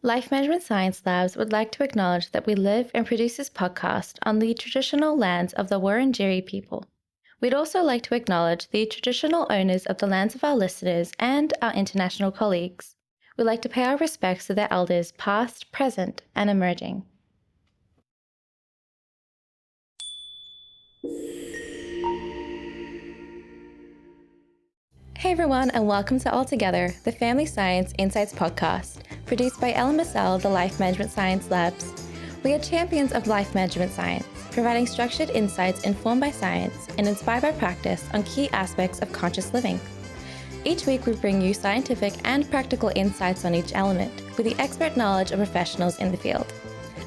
Life Management Science Labs would like to acknowledge that we live and produce this podcast on the traditional lands of the Wurundjeri people. We'd also like to acknowledge the traditional owners of the lands of our listeners and our international colleagues. We'd like to pay our respects to their elders past, present, and emerging. Hey everyone, and welcome to All Together, the Family Science Insights podcast, produced by LMSL, the Life Management Science Labs. We are champions of life management science, providing structured insights informed by science and inspired by practice on key aspects of conscious living. Each week we bring you scientific and practical insights on each element, with the expert knowledge of professionals in the field.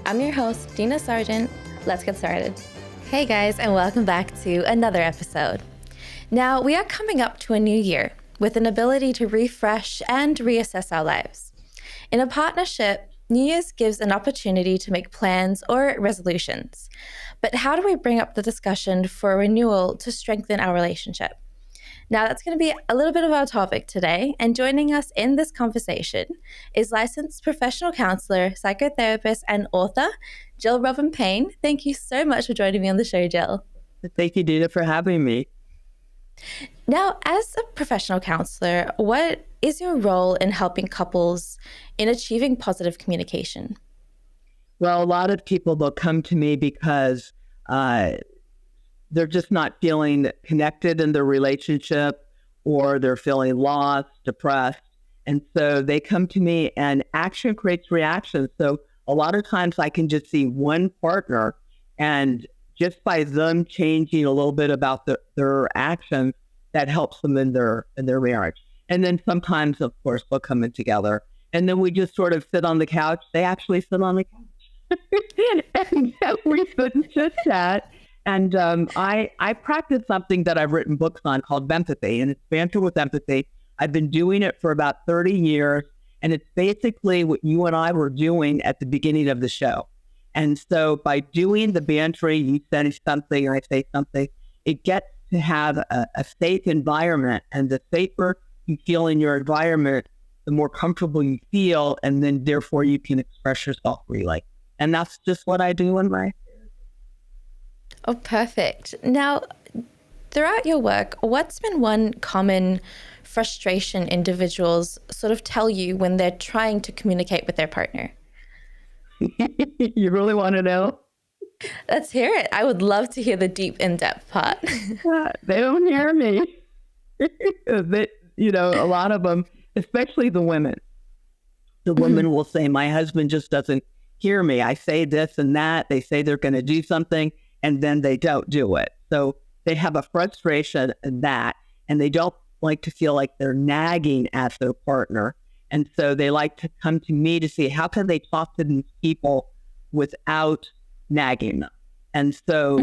I'm your host, Dina Sargent. Let's get started. Hey guys, and welcome back to another episode. Now, we are coming up to a new year with an ability to refresh and reassess our lives. In a partnership, New Year's gives an opportunity to make plans or resolutions. But how do we bring up the discussion for renewal to strengthen our relationship? Now, that's going to be a little bit of our topic today, and joining us in this conversation is licensed professional counselor, psychotherapist, and author, Jill Payne. Thank you so much for joining me on the show, Jill. Thank you, Dina, for having me. Now, as a professional counselor, what is your role in helping couples in achieving positive communication? Well, a lot of people will come to me because they're just not feeling connected in their relationship, or they're feeling lost, depressed. And so they come to me, and action creates reaction. So a lot of times I can just see one partner, and just by them changing a little bit about their actions, that helps them in their marriage. And then sometimes, of course, we'll come in together, and then we just sort of sit on the couch. They actually sit on the couch, and we sit and chit chat. And I practice something that I've written books on called Bempathy, and it's banter with empathy. I've been doing it for about 30 years, and it's basically what you and I were doing at the beginning of the show. And so by doing the bantering, you say something, I say something, it gets to have a safe environment. And the safer you feel in your environment, the more comfortable you feel, and then therefore you can express yourself freely. And that's just what I do in my... Oh, perfect. Now, throughout your work, what's been one common frustration individuals sort of tell you when they're trying to communicate with their partner? You really want to know? Let's hear it. I would love to hear the deep, in-depth part. They don't hear me. A lot of them, especially the women. The women will say, my husband just doesn't hear me. I say this and that. They say they're going to do something, and then they don't do it. So they have a frustration in that, and they don't like to feel like they're nagging at their partner. And so they like to come to me to see how can they talk to these people without nagging them. And so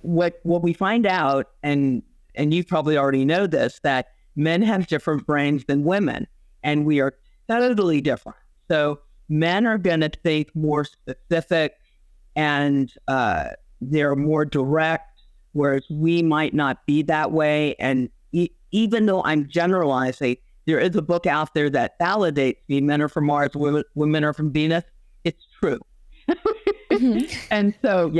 what we find out, and you probably already know this, that men have different brains than women, and we are totally different. So men are going to think more specific, and they're more direct, whereas we might not be that way. And even though I'm generalizing, there is a book out there that validates me. Men are from Mars, women are from Venus. It's true. And so,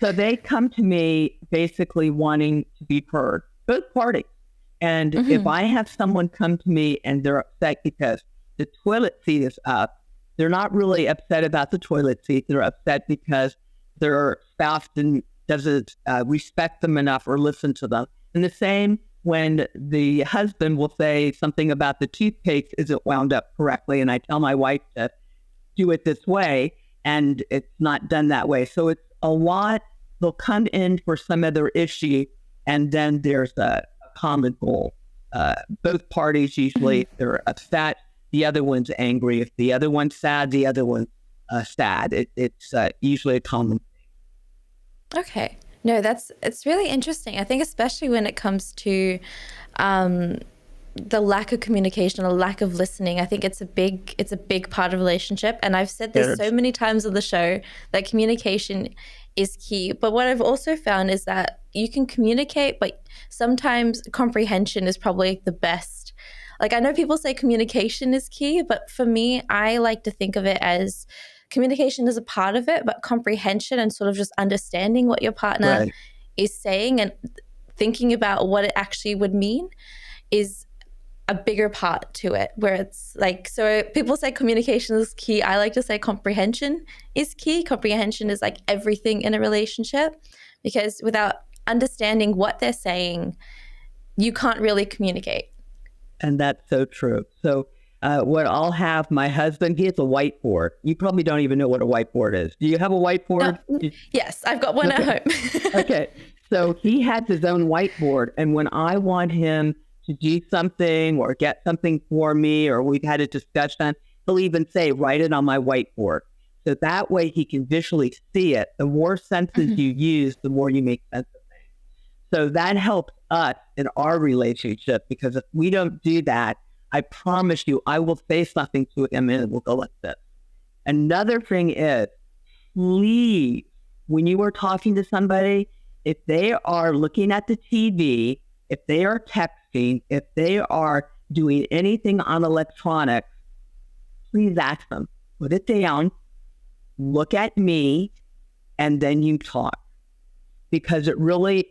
so they come to me basically wanting to be heard, both parties. And if I have someone come to me and they're upset because the toilet seat is up, they're not really upset about the toilet seat. They're upset because their spouse doesn't respect them enough or listen to them. And the same when the husband will say something about the toothpaste isn't wound up correctly, and I tell my wife to do it this way, and it's not done that way. So it's a lot. They'll come in for some other issue, and then there's a common goal. Both parties usually, they're upset. The other one's angry. If the other one's sad, the other one's sad. It's usually a common thing. Okay. No, it's really interesting. I think especially when it comes to the lack of communication or lack of listening, I think it's a big part of relationship. And I've said this so many times on the show that communication is key. But what I've also found is that you can communicate, but sometimes comprehension is probably the best like, I know people say communication is key, but for me, I like to think of it as communication is a part of it, but comprehension and sort of just understanding what your partner Right. is saying and thinking about what it actually would mean is a bigger part to it, where it's like, so people say communication is key. I like to say comprehension is key. Comprehension is like everything in a relationship, because without understanding what they're saying, you can't really communicate. And that's so true. So what I'll have my husband, he has a whiteboard. You probably don't even know what a whiteboard is. Do you have a whiteboard? No, yes, I've got one at home. Okay. So he has his own whiteboard. And when I want him to do something or get something for me, or we've had a discussion, he'll even say, write it on my whiteboard. So that way he can visually see it. The more senses you use, the more you make sense of things. So that helps us in our relationship, because if we don't do that, I promise you, I will say something to him and it will go like this. Another thing is, please, when you are talking to somebody, if they are looking at the TV, if they are texting, if they are doing anything on electronics, please ask them, put it down, look at me, and then you talk. Because it really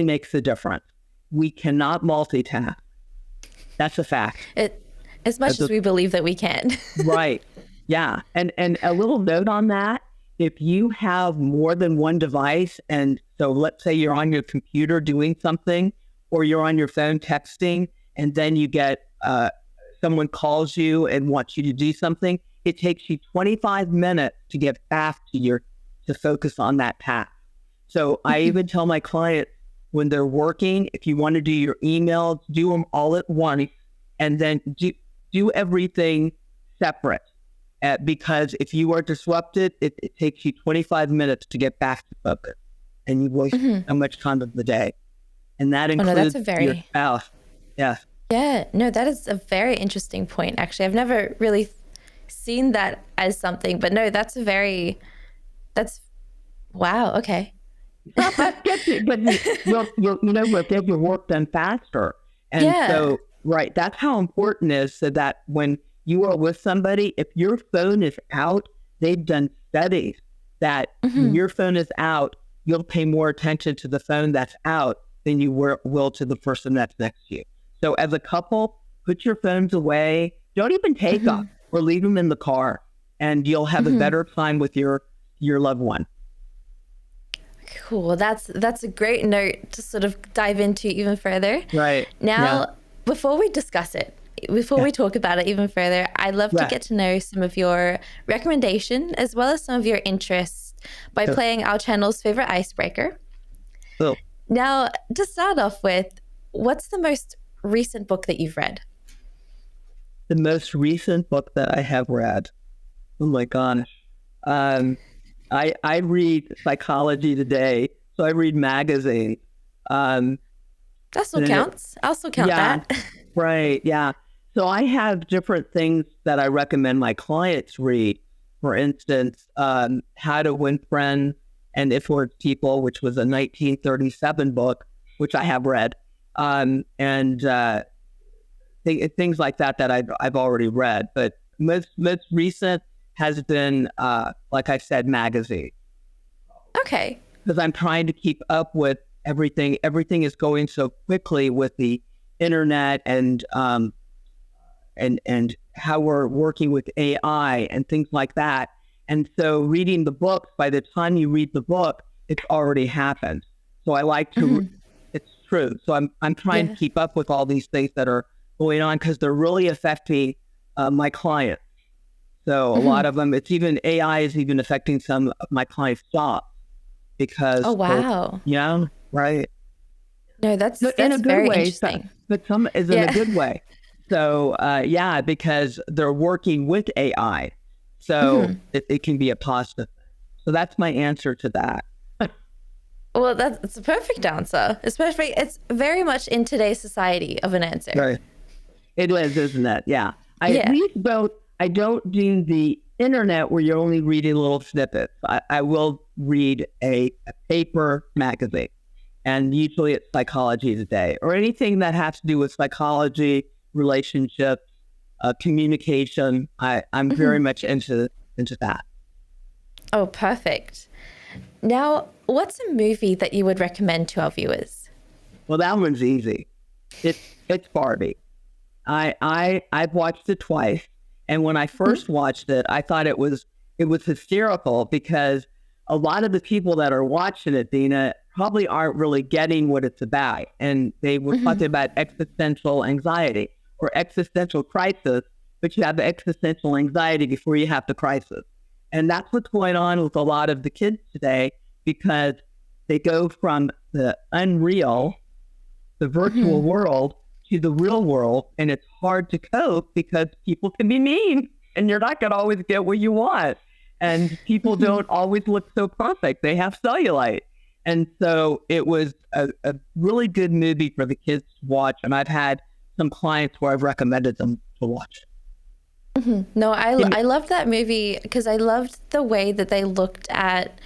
makes a difference. We cannot multitask. That's a fact. As much as we believe that we can. Right. Yeah. And a little note on that, if you have more than one device, and so let's say you're on your computer doing something, or you're on your phone texting, and then you get someone calls you and wants you to do something, it takes you 25 minutes to get back to focus on that task. So I even tell my clients, when they're working, if you want to do your emails, do them all at once, and then do everything separate. Because if you are disrupted, it takes you 25 minutes to get back to focus, and you waste so much time of the day. And that includes your spouse. Yeah. Yeah, no, that is a very interesting point, actually. I've never really seen that as something, but no, wow, okay. But you'll get your work done faster. And so, right, that's how important it is, so that when you are with somebody, if your phone is out, they've done studies that when your phone is out, you'll pay more attention to the phone that's out than you will to the person that's next to you. So as a couple, put your phones away. Don't even take them, or leave them in the car, and you'll have a better time with your loved one. Cool. That's a great note to sort of dive into even further. Right. Now, before we discuss it, before we talk about it even further, I'd love to get to know some of your recommendation as well as some of your interests by playing our channel's favorite icebreaker. Oh. Now, to start off with, what's the most recent book that you've read? The most recent book that I have read? Oh my gosh. I read Psychology Today, so I read magazines. That still counts. I'll still count that. Right, yeah. So I have different things that I recommend my clients read. For instance, How to Win Friends and Influence People, which was a 1937 book, which I have read, and things like that I've already read. But most recent has been, like I said, magazine. Okay. Because I'm trying to keep up with everything. Everything is going so quickly with the internet and how we're working with AI and things like that. And so reading the books, by the time you read the book, it's already happened. So I like to, it's true. So I'm trying to keep up with all these things that are going on, because they're really affecting my clients. So a lot of them, it's even, AI is even affecting some of my clients' jobs, because. Oh, wow. Yeah, right. No, that's in a good very way, interesting. But some is in a good way. So, because they're working with AI. So it can be a positive thing. So that's my answer to that. Well, that's a perfect answer. Especially, it's very much in today's society of an answer. Right. It is, isn't it? Yeah. At least I don't do the internet where you're only reading little snippets. I will read a paper magazine. And usually it's Psychology Today, or anything that has to do with psychology, relationships, communication. I'm very much into that. Oh, perfect. Now, what's a movie that you would recommend to our viewers? Well, that one's easy. It's Barbie. I've watched it twice, and when I first watched it, I thought it was hysterical because a lot of the people that are watching it, Dina, probably aren't really getting what it's about, and they were talking about existential anxiety or existential crisis, but you have the existential anxiety before you have the crisis, and that's what's going on with a lot of the kids today because they go from the unreal, the virtual world, to the real world, and it's hard to cope because people can be mean and you're not going to always get what you want, and people don't always look so perfect. They have cellulite, and so it was a really good movie for the kids to watch, and I've had some clients where I've recommended them to watch. No, I loved that movie because I loved the way that they looked at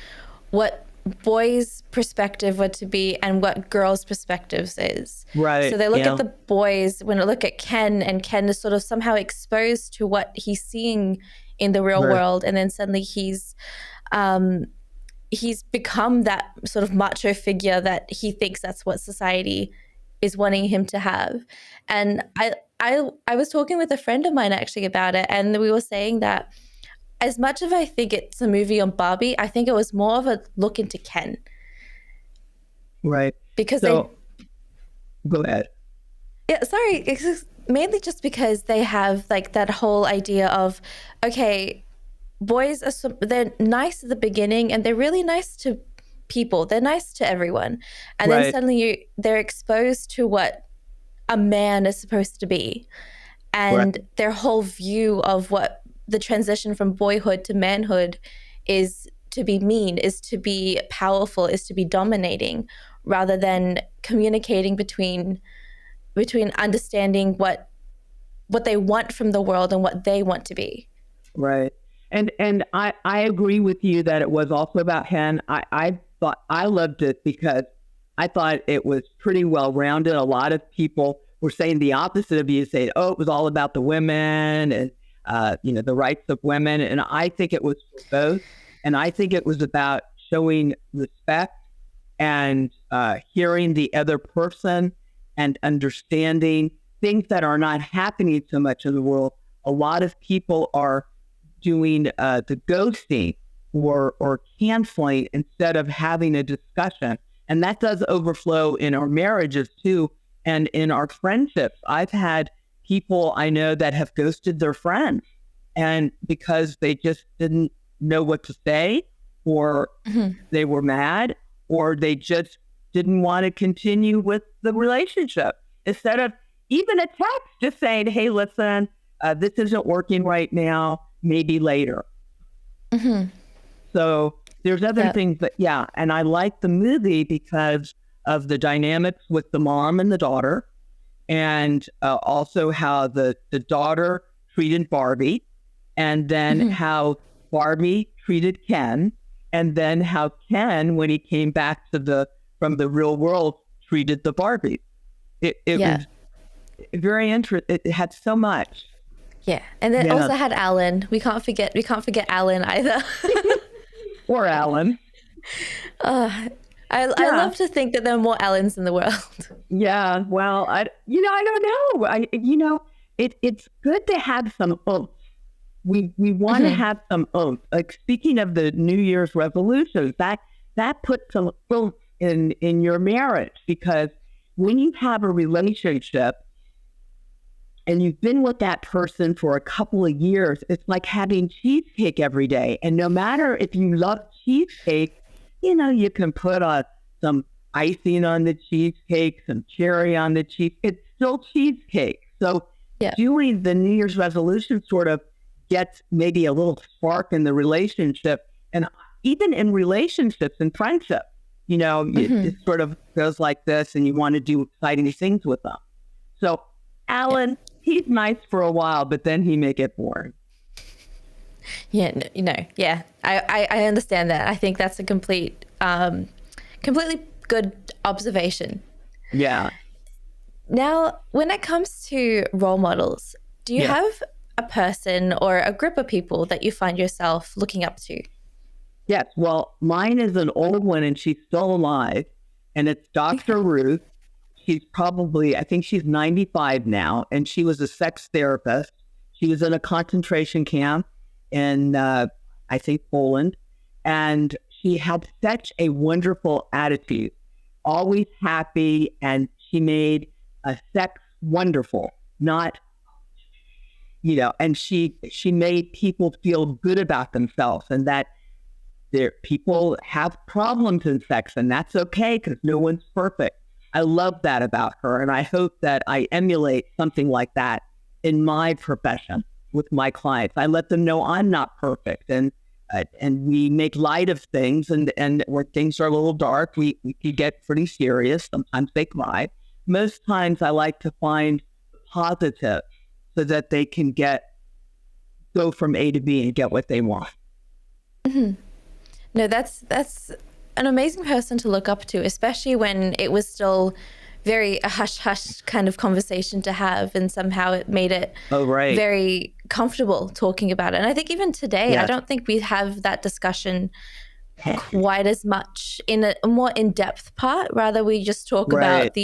what boys' perspective were to be and what girls' perspectives is. Right. So they look at the boys, when they look at Ken, and Ken is sort of somehow exposed to what he's seeing in the real world, and then suddenly he's become that sort of macho figure that he thinks that's what society is wanting him to have. And I was talking with a friend of mine actually about it, and we were saying that as much as I think it's a movie on Barbie, I think it was more of a look into Ken. Right. Because go ahead. Yeah, sorry. It's mainly just because they have like that whole idea of, okay, boys they're nice at the beginning and they're really nice to people. They're nice to everyone. And then suddenly they're exposed to what a man is supposed to be. And their whole view of what the transition from boyhood to manhood is to be mean, is to be powerful, is to be dominating, rather than communicating between understanding what they want from the world and what they want to be. Right. And I agree with you that it was also about Hen. I thought I loved it because I thought it was pretty well rounded. A lot of people were saying the opposite of you, saying, oh, it was all about the women and the rights of women. And I think it was for both. And I think it was about showing respect and hearing the other person and understanding things that are not happening so much in the world. A lot of people are doing the ghosting or canceling instead of having a discussion. And that does overflow in our marriages too, and in our friendships. I've had people I know that have ghosted their friends, and because they just didn't know what to say, or they were mad, or they just didn't want to continue with the relationship. Instead of even a text, just saying, hey, listen, this isn't working right now, maybe later. So there's other things that, and I like the movie because of the dynamics with the mom and the daughter, and also how the daughter treated Barbie, and then how Barbie treated Ken, and then how Ken, when he came back from the real world, treated the Barbie. It was very interesting. It had so much. Yeah, and it also had Alan. We can't forget Alan either. Or Alan. I love to think that there are more Allens in the world. Yeah, well, I don't know. It's good to have some oomph. We want to have some oomph. Like, speaking of the New Year's resolutions, that puts some oomph in your marriage, because when you have a relationship and you've been with that person for a couple of years, it's like having cheesecake every day. And no matter if you love cheesecake, you can put some icing on the cheesecake, some cherry on the cheesecake. It's still cheesecake. So doing the New Year's resolution sort of gets maybe a little spark in the relationship. And even in relationships and friendships, it sort of goes like this, and you want to do exciting things with them. So Alan, he's nice for a while, but then he may get bored. I understand that. I think that's a completely good observation. Yeah. Now, when it comes to role models, do you have a person or a group of people that you find yourself looking up to? Yes. Well, mine is an old one and she's still alive. And it's Dr. Ruth. She's probably, I think she's 95 now. And she was a sex therapist. She was in a concentration camp in, I think, Poland. And she had such a wonderful attitude, always happy. And she made sex wonderful, not, and she made people feel good about themselves and that people have problems in sex, and that's okay because no one's perfect. I love that about her, and I hope that I emulate something like that in my profession with my clients. I let them know I'm not perfect, and we make light of things, and where things are a little dark, we can get pretty serious. Sometimes they cry. Most times, I like to find the positive so that they can go from A to B and get what they want. Mm-hmm. No, that's an amazing person to look up to, especially when it was still very a hush-hush kind of conversation to have, and somehow it made it very comfortable talking about it. And I think even today, I don't think we have that discussion quite as much in a more in-depth part. Rather, we just talk about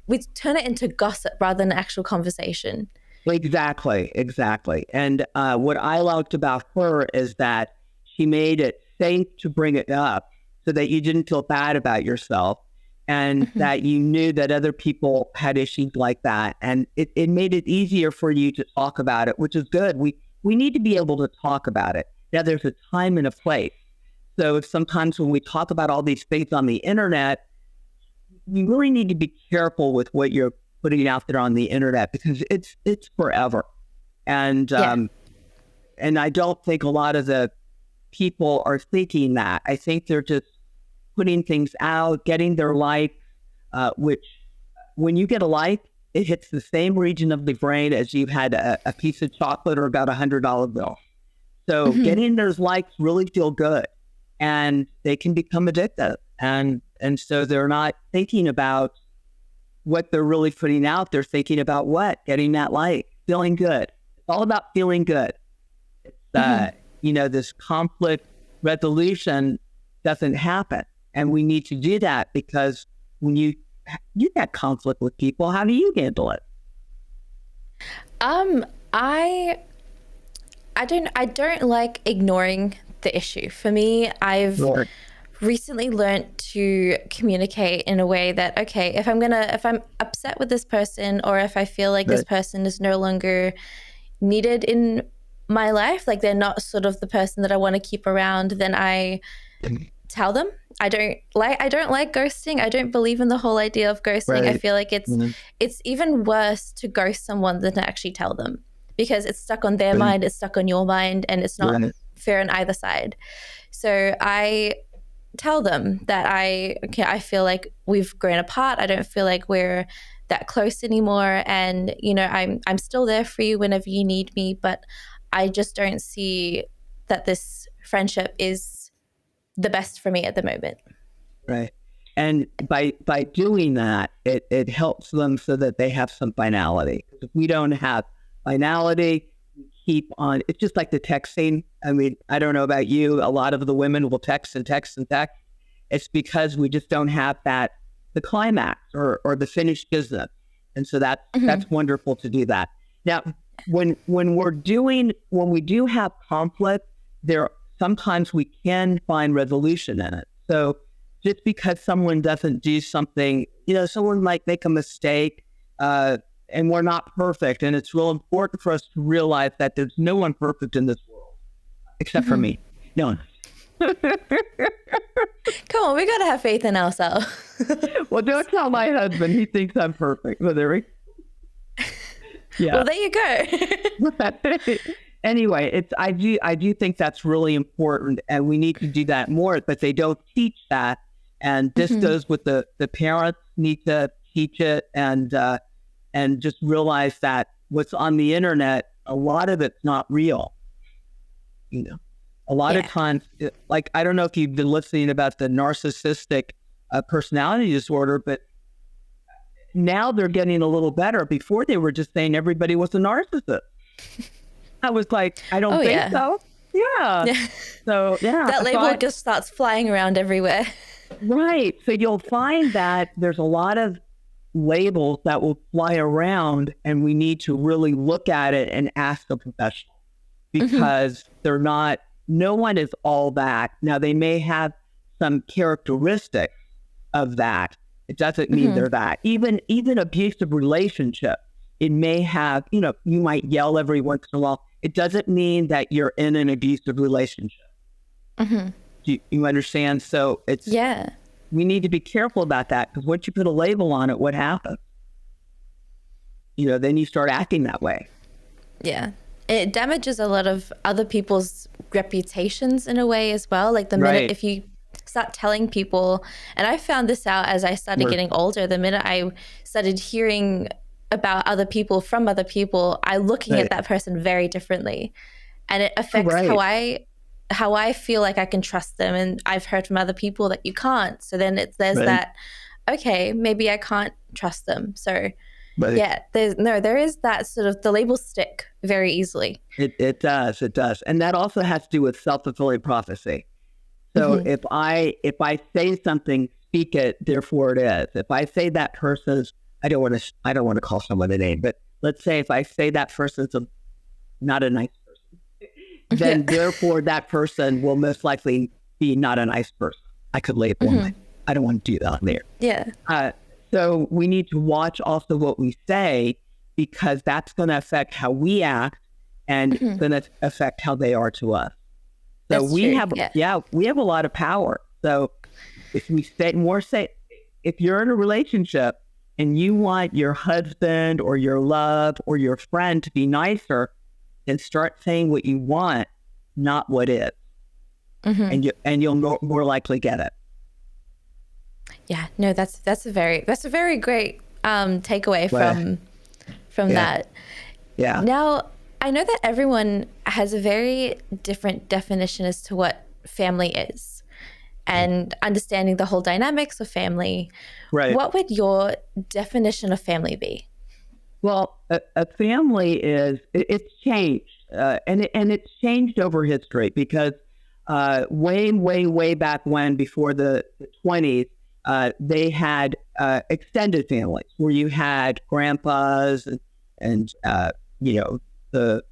we turn it into gossip rather than actual conversation. Exactly. And what I liked about her is that she made it safe to bring it up so that you didn't feel bad about yourself and that you knew that other people had issues like that. And it made it easier for you to talk about it, which is good. We need to be able to talk about it. Now, there's a time and a place. So sometimes when we talk about all these things on the internet, you really need to be careful with what you're putting out there on the internet because it's forever. And and I don't think a lot of the people are thinking that. I think they're just putting things out, getting their like, which when you get a like, it hits the same region of the brain as you've had a piece of chocolate or got $100 bill. So getting those likes really feel good, and they can become addictive. And so they're not thinking about what they're really putting out. They're thinking about what? Getting that like, feeling good. It's all about feeling good. It's, this conflict resolution doesn't happen. And we need to do that because when you get conflict with people, how do you handle it? I don't like ignoring the issue. For me, I've recently learned to communicate in a way that, okay, if I'm upset with this person, or if I feel like this person is no longer needed in my life, like they're not sort of the person that I want to keep around, then I tell them. I don't like ghosting. I don't believe in the whole idea of ghosting. I feel like it's even worse to ghost someone than to actually tell them, because it's stuck on their mind, it's stuck on your mind, and it's not fair on either side. So I tell them that I feel like we've grown apart. I don't feel like we're that close anymore, and I'm still there for you whenever you need me, but I just don't see that this friendship is the best for me at the moment. Right. And by doing that, it helps them so that they have some finality. If we don't have finality, we keep on. It's just like the texting. I mean, I don't know about you. A lot of the women will text and text and text. It's because we just don't have the climax or the finished business. And so that's wonderful to do that. Now, when we do have conflict, sometimes we can find resolution in it. So just because someone doesn't do something, someone might make a mistake, and we're not perfect. And it's real important for us to realize that there's no one perfect in this world, except for me. No one. Come on, we got to have faith in ourselves. Well, don't tell my husband. He thinks I'm perfect. Well, there we go. Yeah. Well, there you go. Anyway, I do think that's really important, and we need to do that more, but they don't teach that. And this goes with the parents need to teach it, and just realize that what's on the internet, a lot of it's not real. A lot of times, like, I don't know if you've been listening about the narcissistic personality disorder, but now they're getting a little better. Before they were just saying everybody was a narcissist. I was like, I don't think so. Yeah. So, yeah. That label just starts flying around everywhere. Right. So you'll find that there's a lot of labels that will fly around, and we need to really look at it and ask a professional, because they're not, no one is all that. Now, they may have some characteristics of that. It doesn't mean they're that. Even abusive relationship, it may have, you might yell every once in a while. It doesn't mean that you're in an abusive relationship. You understand? So we need to be careful about that, because once you put a label on it, what happens? Then you start acting that way. Yeah. It damages a lot of other people's reputations in a way as well. Like the minute, if you start telling people, and I found this out as I started getting older, the minute I started hearing about other people from other people, I'm looking at that person very differently. And it affects how I feel like I can trust them. And I've heard from other people that you can't. So then there's that, okay, maybe I can't trust them. So there is that sort of, the labels stick very easily. It does. And that also has to do with self-fulfilling prophecy. So if I say something, speak it, therefore it is. If I say that person's, I don't want to call someone a name, but let's say if I say that person's not a nice person, then therefore that person will most likely be not a nice person. I could label them. I don't want to do that on there. Yeah. So we need to watch also what we say, because that's going to affect how we act, and it's going to affect how they are to us. So we have a lot of power. So if we if you're in a relationship and you want your husband or your love or your friend to be nicer, then start saying what you want, not what is. And you'll more likely get it. Yeah, no, that's a very great takeaway from that. Yeah. Now, I know that everyone has a very different definition as to what family is, and understanding the whole dynamics of family. Right. What would your definition of family be? Well, a family it's changed, and it's changed over history, because way back when, before the 20s, they had extended families where you had grandpas and the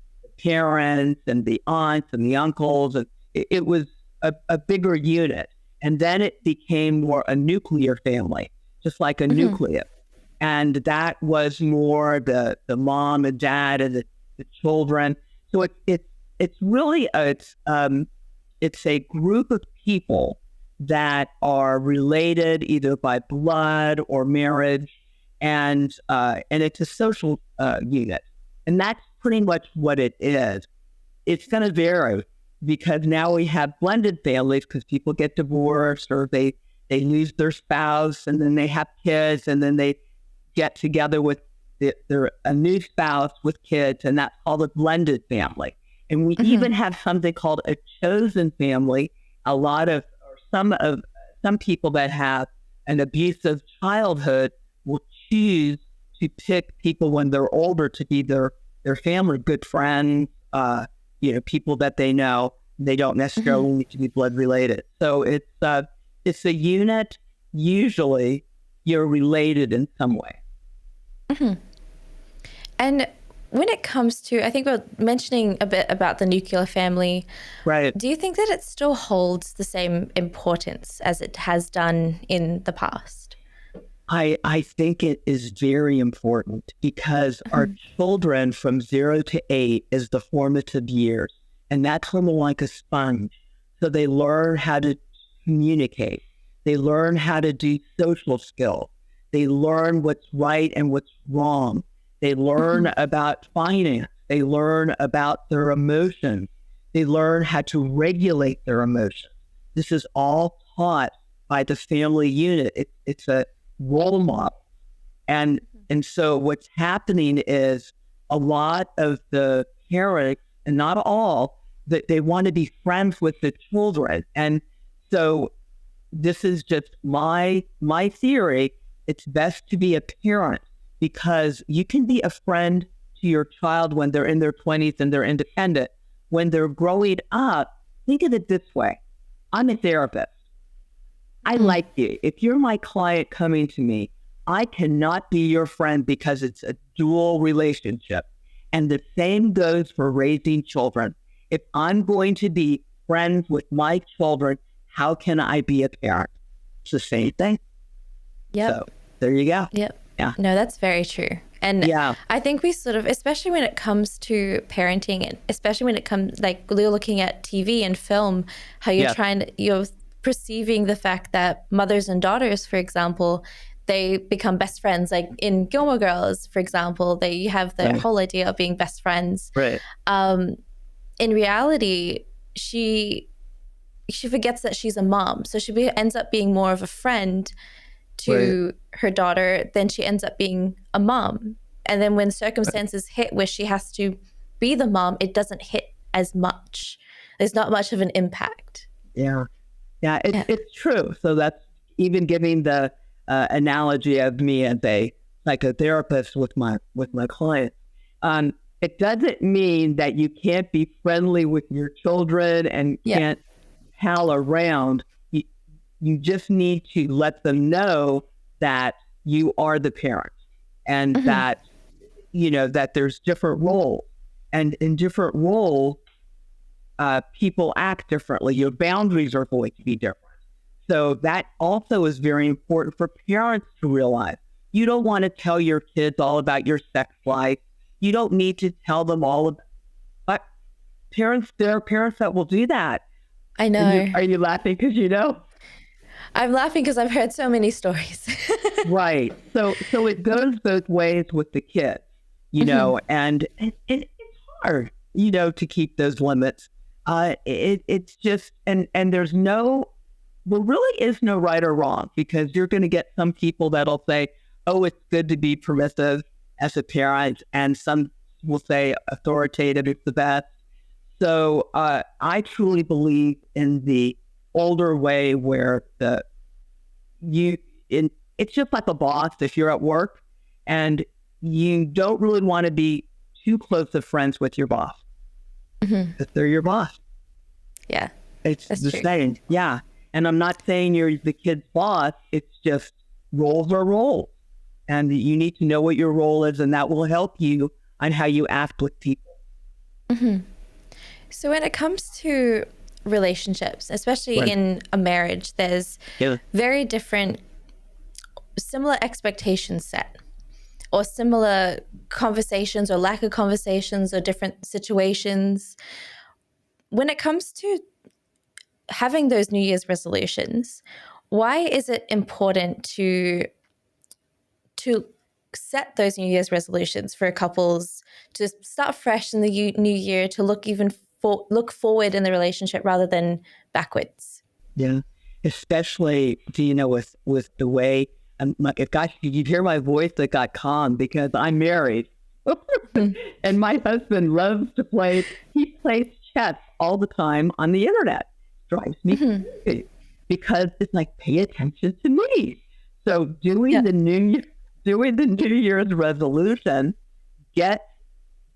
parents and the aunts and the uncles, and it was a bigger unit. And then it became more a nuclear family, just like a nucleus. And that was more the mom and dad and the children. So it's really it's a group of people that are related either by blood or marriage, and it's a social unit. And that's pretty much what it is. It's going to vary, because now we have blended families, because people get divorced, or they lose their spouse, and then they have kids, and then they get together with a new spouse with kids, and that's called a blended family. And we even have something called a chosen family. Some people that have an abusive childhood will choose to pick people when they're older to be their family, good friends, people that they know. They don't necessarily need to be blood related. So it's a unit. Usually you're related in some way. And when it comes to, I think we're mentioning a bit about the nuclear family. Right. Do you think that it still holds the same importance as it has done in the past? I think it is very important, because our children from 0 to 8 is the formative years, and that's when they're like a sponge. So they learn how to communicate. They learn how to do social skills. They learn what's right and what's wrong. They learn about finance. They learn about their emotions. They learn how to regulate their emotions. This is all taught by the family unit. It's a role model. And so what's happening is a lot of the parents, and not all, that they want to be friends with the children. And so this is just my theory, it's best to be a parent, because you can be a friend to your child when they're in their 20s and they're independent. When they're growing up, think of it this way. I'm a therapist. I like you. If you're my client coming to me, I cannot be your friend because it's a dual relationship. And the same goes for raising children. If I'm going to be friends with my children, how can I be a parent? It's the same thing. Yep. So there you go. Yep. Yeah. No, that's very true. And yeah. I think we sort of, especially when it comes to parenting, and especially when it comes, like you're looking at TV and film, how you're you're perceiving the fact that mothers and daughters, for example, they become best friends. Like in Gilmore Girls, for example, they have the whole idea of being best friends. Right. In reality, she forgets that she's a mom. So she ends up being more of a friend to her daughter than she ends up being a mom. And then when circumstances hit where she has to be the mom, it doesn't hit as much. There's not much of an impact. Yeah. Yeah, it's true. So that's even giving the analogy of me as a psychotherapist with my clients. It doesn't mean that you can't be friendly with your children and can't pal around. You just need to let them know that you are the parent, and that, that there's different roles. And in different roles, people act differently. Your boundaries are going to be different. So that also is very important for parents to realize. You don't want to tell your kids all about your sex life. You don't need to tell them all about, but there are parents that will do that. I know. Are you laughing because you know? I'm laughing because I've heard so many stories. Right. So it goes both ways with the kids, and it's hard, to keep those limits. It's just, and there really is no right or wrong, because you're going to get some people that'll say, oh, it's good to be permissive as a parent, and some will say authoritative is the best. So I truly believe in the older way, where it's just like a boss. If you're at work and you don't really want to be too close of friends with your boss, if they're your boss. Yeah, it's the same. Yeah. And I'm not saying you're the kid's boss. It's just roles are roles. And you need to know what your role is, and that will help you on how you act with people. So when it comes to relationships, especially in a marriage, there's very different, similar expectations set, or similar conversations or lack of conversations, or different situations. When it comes to having those New Year's resolutions, why is it important to set those New Year's resolutions for couples to start fresh in the new year, to look forward in the relationship rather than backwards? Yeah, especially with the way, gosh, did you hear my voice that got calm because I'm married, and my husband loves to play. He plays chess all the time on the internet. Drives me crazy, because it's like, pay attention to me. So doing the New Year's resolution, get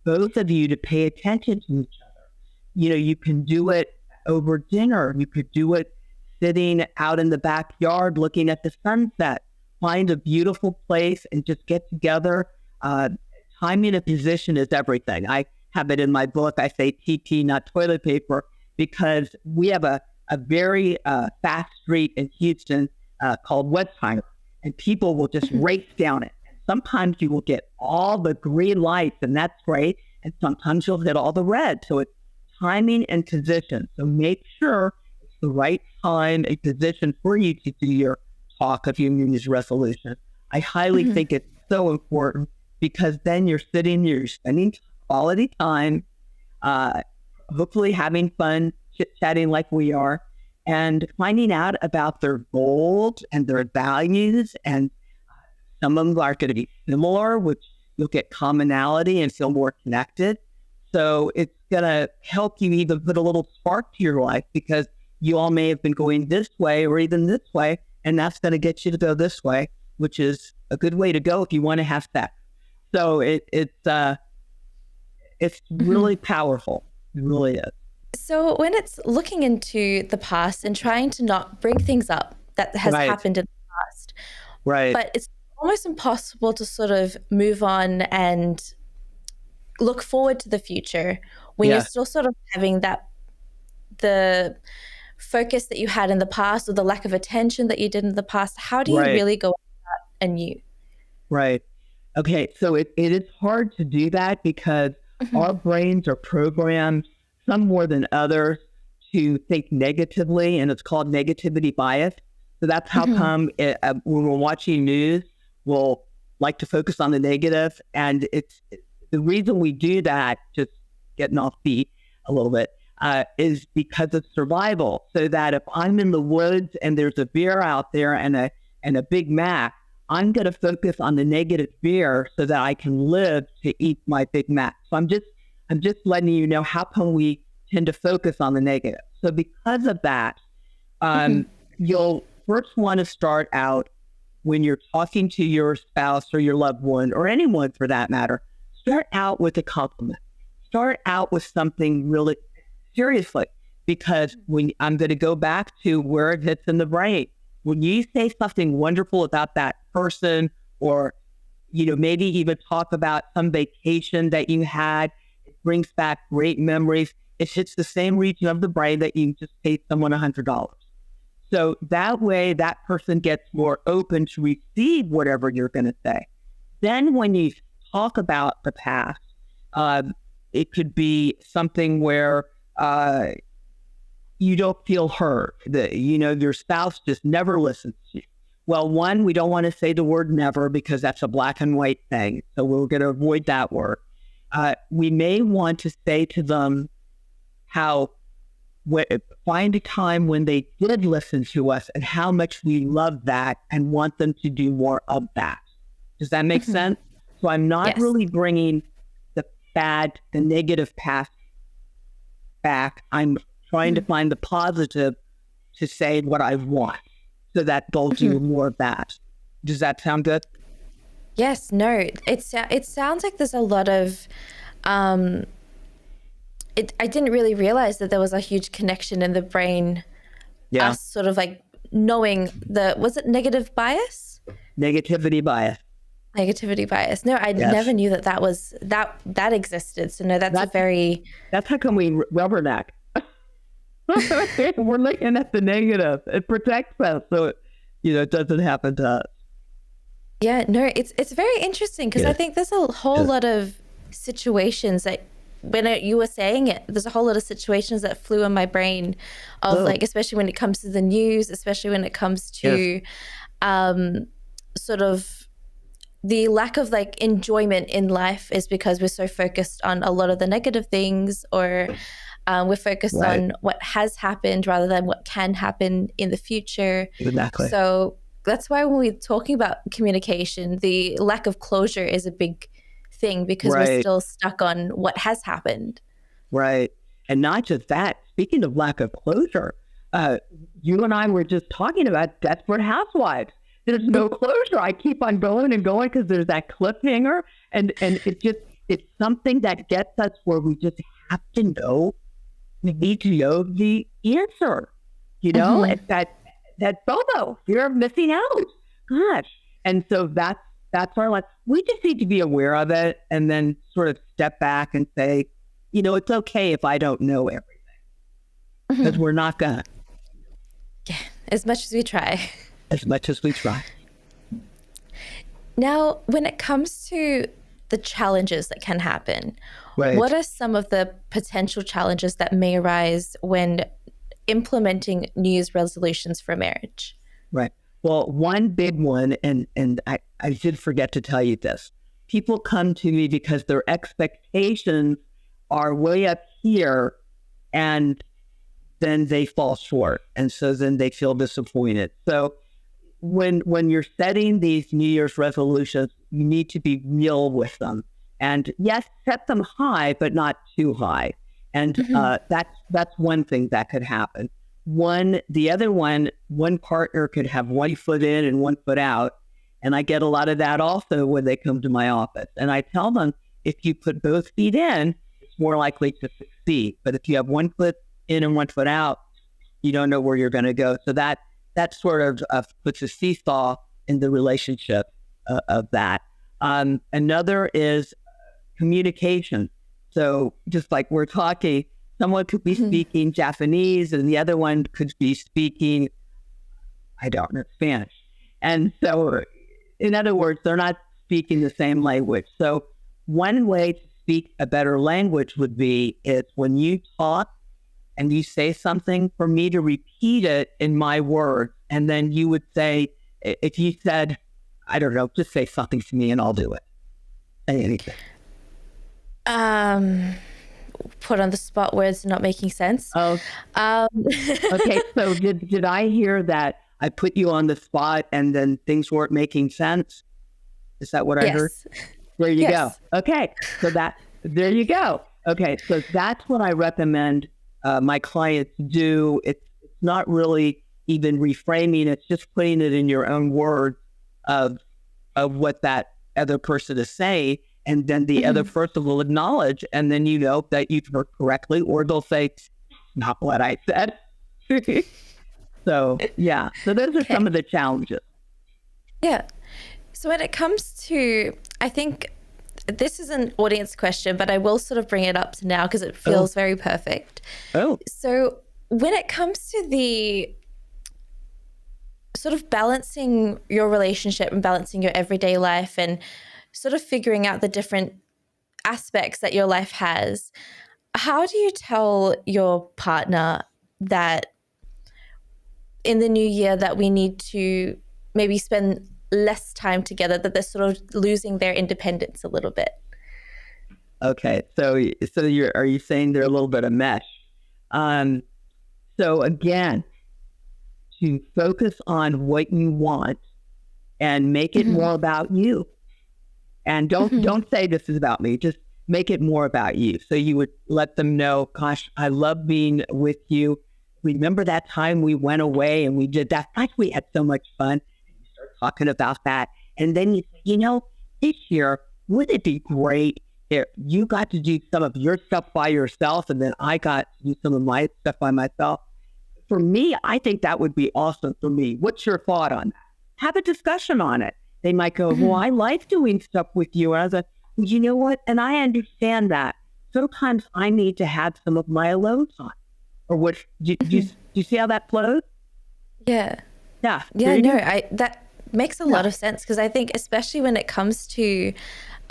both of you to pay attention to each other. You can do it over dinner. You could do it sitting out in the backyard looking at the sunset. Find a beautiful place and just get together. Timing a position is everything. I have it in my book. I say TP, not toilet paper, because we have a very fast street in Houston called Westheimer, and people will just race down it. And sometimes you will get all the green lights, and that's great, and sometimes you'll hit all the red. So it's timing and position. So make sure it's the right time and position for you to do your talk of your New Year's resolution. I highly think it's so important, because then you're spending quality time, hopefully having fun, chit-chatting like we are, and finding out about their goals and their values. And some of them are going to be similar, which you'll get commonality and feel more connected. So it's going to help you even put a little spark to your life, because you all may have been going this way or even this way, and that's going to get you to go this way. which is a good way to go if you want to have sex. So it's really powerful. It really is. So when it's looking into the past and trying to not bring things up that has happened in the past, but it's almost impossible to sort of move on and look forward to the future when you're still sort of having the focus that you had in the past, or the lack of attention that you did in the past. How do you really go about that anew? Right. Okay. So it is hard to do that because our brains are programmed, some more than others, to think negatively, and it's called negativity bias. So that's how come when we're watching news, we'll like to focus on the negative. And it's the reason we do that, just getting off beat a little bit, is because of survival. So that if I'm in the woods and there's a bear out there and a Big Mac, I'm going to focus on the negative bear so that I can live to eat my Big Mac. So I'm just letting you know how come we tend to focus on the negative. So because of that, you'll first want to start out when you're talking to your spouse or your loved one, or anyone for that matter, start out with a compliment. Start out with something really seriously, because when I'm going to go back to where it hits in the brain, when you say something wonderful about that person, or, maybe even talk about some vacation that you had, it brings back great memories. It hits the same region of the brain that you just paid someone $100. So that way, that person gets more open to receive whatever you're going to say. Then when you talk about the past, it could be something where you don't feel heard. Your spouse just never listens to you. Well, one, we don't want to say the word never because that's a black and white thing. So we're going to avoid that word. We may want to say to them how find a time when they did listen to us and how much we love that and want them to do more of that. Does that make sense? So I'm not really bringing the negative past back. I'm trying to find the positive to say what I want so that they'll do more of that. Does that sound good? Yes, no, it sounds like there's a lot of, I didn't really realize that there was a huge connection in the brain. Yeah. Us sort of like knowing was it negative bias? Negativity bias. Negativity bias. No, I never knew that was that existed. So no, that's how come we rubberneck. We're looking at the negative. It protects us, so it doesn't happen to us. Yeah, no, it's very interesting because I think there's a whole lot of situations that when you were saying it, there's a whole lot of situations that flew in my brain of like, especially when it comes to the news, especially when it comes to sort of the lack of like enjoyment in life is because we're so focused on a lot of the negative things, or we're focused on what has happened rather than what can happen in the future. Exactly. So that's why when we're talking about communication, the lack of closure is a big thing because we're still stuck on what has happened. Right. And not just that, speaking of lack of closure, you and I were just talking about Desperate Housewives. There's no closure. I keep on going and going because there's that cliffhanger, and it's something that gets us where we just have to know. We need to know the answer. It's that FOMO, fear of missing out. Gosh. And so that's our life. We just need to be aware of it and then sort of step back and say, it's okay if I don't know everything. Because we're not gonna. Yeah, as much as we try. As much as we try. Now, when it comes to the challenges that can happen, what are some of the potential challenges that may arise when implementing New Year's resolutions for marriage? Right. Well, one big one, and I did forget to tell you this. People come to me because their expectations are way up here, and then they fall short. And so then they feel disappointed. So when you're setting these New Year's resolutions, you need to be real with them. And yes, set them high, but not too high. And that's one thing that could happen. One partner could have one foot in and one foot out. And I get a lot of that also when they come to my office. And I tell them, if you put both feet in, it's more likely to succeed. But if you have one foot in and one foot out, you don't know where you're going to go. So that sort of puts a seesaw in the relationship of that. Another is communication. So just like we're talking, someone could be speaking Japanese and the other one could be speaking, I don't know, Spanish. And so, in other words, they're not speaking the same language. So one way to speak a better language would be is when you talk and you say something, for me to repeat it in my words. And then you would say, if you said, I don't know, just say something to me and I'll do it. Say anything. Put on the spot, words not making sense. Oh, okay. So did I hear that I put you on the spot and then things weren't making sense? Is that what I heard? There you go. Okay. So there you go. Okay. So that's what I recommend my clients do. It's not really even reframing. It's just putting it in your own words of what that other person is saying. And then the other person will acknowledge, and then you know that you've heard correctly, or they'll say, not what I said. So, yeah. So those are some of the challenges. Yeah. So when it comes to, I think this is an audience question, but I will sort of bring it up to now because it feels very perfect. So when it comes to the sort of balancing your relationship and balancing your everyday life and sort of figuring out the different aspects that your life has, how do you tell your partner that in the new year that we need to maybe spend less time together, that they're sort of losing their independence a little bit? Okay, so are you saying they're a little bit of mesh? So again, to focus on what you want and make it more about you. And don't say this is about me. Just make it more about you. So you would let them know, gosh, I love being with you. Remember that time we went away and we did that? Gosh, we had so much fun. And you start talking about that. And then you say, this year, wouldn't it be great if you got to do some of your stuff by yourself and then I got to do some of my stuff by myself? For me, I think that would be awesome for me. What's your thought on that? Have a discussion on it. They might go, well, I like doing stuff with you. And I was like, well, you know what? And I understand that. Sometimes I need to have some of my alone time. Or what? Do you see how that flows? Yeah. Yeah. Yeah, no, that makes a lot of sense, because I think especially when it comes to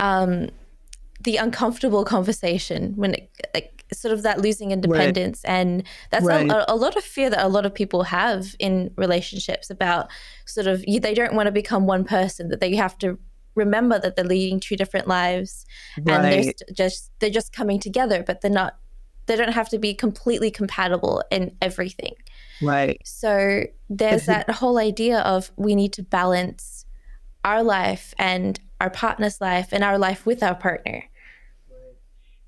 the uncomfortable conversation, when it sort of that losing independence, and that's a lot of fear that a lot of people have in relationships about sort of they don't want to become one person, that they have to remember that they're leading two different lives, and they're just coming together, but they don't have to be completely compatible in everything. Right. So there's that whole idea of we need to balance our life and our partner's life and our life with our partner.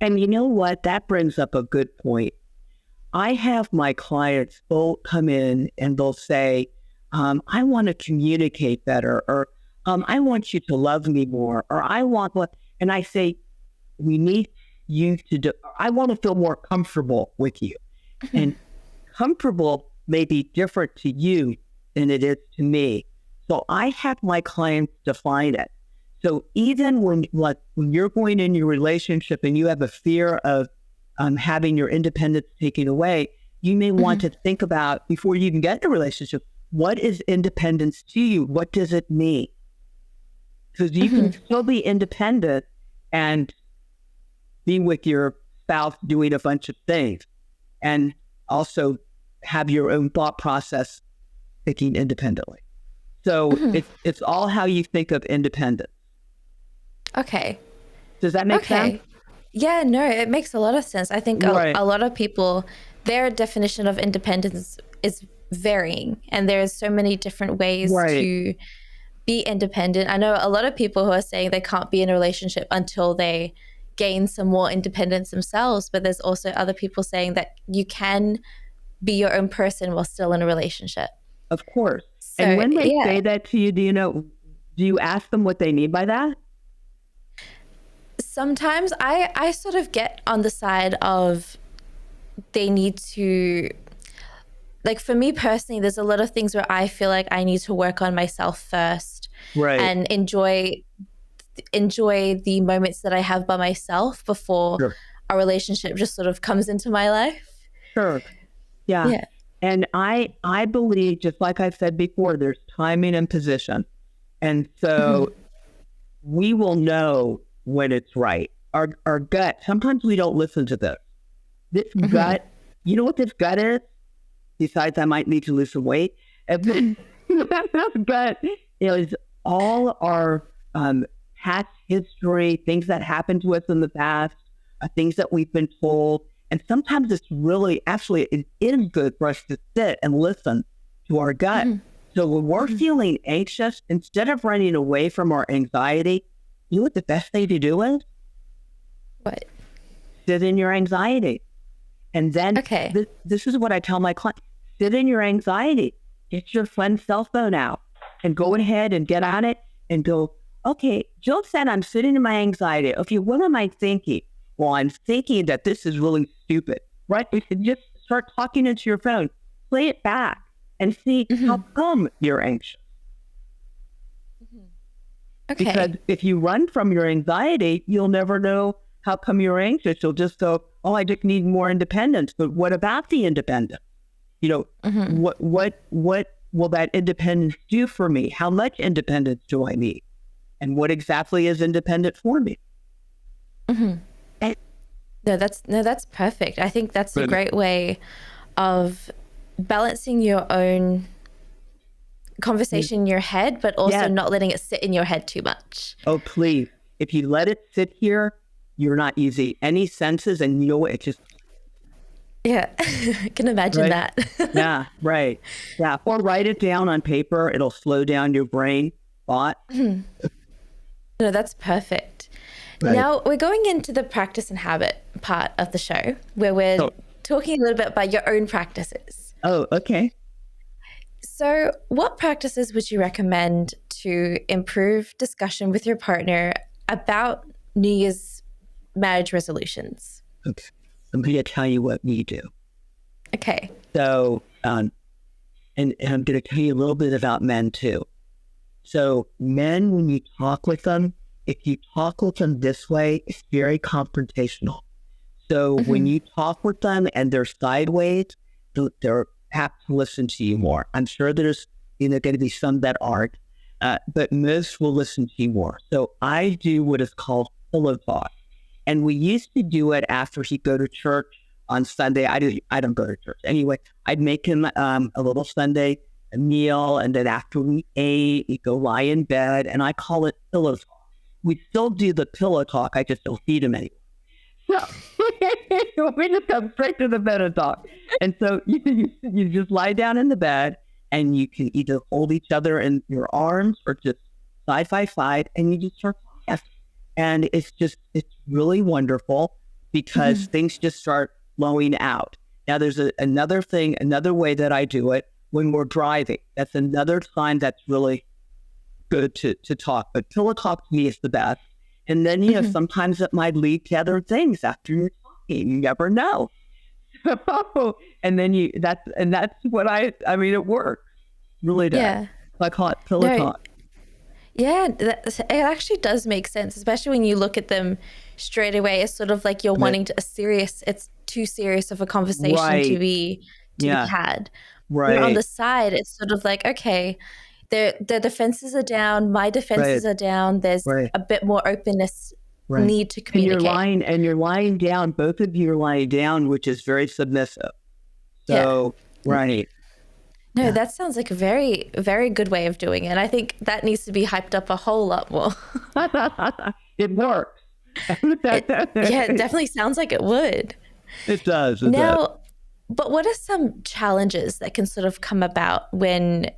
And you know what? That brings up a good point. I have my clients all come in and they'll say, I want to communicate better, or I want you to love me more, or I want what, and I say, we need you to do, I want to feel more comfortable with you. And comfortable may be different to you than it is to me. So I have my clients define it. So even when you're going in your relationship and you have a fear of having your independence taken away, you may want to think about, before you even get in a relationship, what is independence to you? What does it mean? Because you can still be independent and be with your spouse doing a bunch of things, and also have your own thought process thinking independently. So it's all how you think of independence. Okay. Does that make sense? Yeah, no, it makes a lot of sense. I think a lot of people, their definition of independence is varying, and there's so many different ways to be independent. I know a lot of people who are saying they can't be in a relationship until they gain some more independence themselves, but there's also other people saying that you can be your own person while still in a relationship. Of course. So, and when they say that to you, do Do you ask them what they mean by that? Sometimes I sort of get on the side of they need to, like for me personally, there's a lot of things where I feel like I need to work on myself first, Right. and enjoy the moments that I have by myself before Sure. a relationship just sort of comes into my life. Sure. Yeah. Yeah. And I believe, just like I said before, there's timing and position. And so we will know when it's right. Our gut, sometimes we don't listen to this. This gut, you know what this gut is? Besides, I might need to lose some weight. And then that gut is all our past history, things that happened to us in the past, things that we've been told. And sometimes it's really, actually, it is good for us to sit and listen to our gut. So when we're feeling anxious, instead of running away from our anxiety, you know what the best thing to do is? What? Sit in your anxiety. And then Okay. This is what I tell my clients. Sit in your anxiety. Get your friend's cell phone out and go ahead and get on it and go, okay, Jill said I'm sitting in my anxiety. Okay, what am I thinking? Well, I'm thinking that this is really stupid, right? You can just start talking into your phone. Play it back and see how come you're anxious. Okay. Because if you run from your anxiety, you'll never know how come you're anxious. You'll just go, oh, I just need more independence. But what about the independence? You know, what will that independence do for me? How much independence do I need? And what exactly is independent for me? No, that's perfect. I think that's a great way of balancing your own conversation in your head, but also not letting it sit in your head too much. Oh, please. If you let it sit here, you're not easy. Any senses, and you know what, it just... Yeah, I can imagine that. Yeah, right. Yeah, or write it down on paper. It'll slow down your brain thought. No, that's perfect. Right. Now we're going into the practice and habit part of the show, where we're talking a little bit about your own practices. Oh, okay. So what practices would you recommend to improve discussion with your partner about New Year's marriage resolutions? Okay. I'm going to tell you what we do. Okay. So, and I'm going to tell you a little bit about men too. So men, when you talk with them, if you talk with them this way, it's very confrontational. So when you talk with them and they're sideways, they're apt to listen to you more. I'm sure there's going to be some that aren't, but most will listen to you more. So I do what is called pillow talk. And we used to do it after he'd go to church on Sunday. I don't go to church. Anyway, I'd make him a little Sunday meal. And then after we ate, he'd go lie in bed. And I call it pillow talk. We still do the pillow talk. I just don't feed him anymore. So we just come straight to the pillow talk. And so you just lie down in the bed and you can either hold each other in your arms or just side by side and you just start talking. And it's really wonderful because things just start flowing out. Now there's another way that I do it when we're driving. That's another time that's really good to talk. But pillow talk to me is the best. And then, you know, sometimes it might lead to other things after you're talking. You never know. And then that's what I mean, it works. Really does. Yeah. I call it pillow talk. Yeah, it actually does make sense, especially when you look at them straight away. It's sort of like you're wanting it's too serious of a conversation to be had. Right. Where on the side, it's sort of like, okay, the defenses are down, my defenses are down. There's a bit more openness, need to communicate. And you're lying down, both of you are lying down, which is very submissive. So, No, that sounds like a very, very good way of doing it. And I think that needs to be hyped up a whole lot more. It works. It definitely sounds like it would. It does. But what are some challenges that can sort of come about when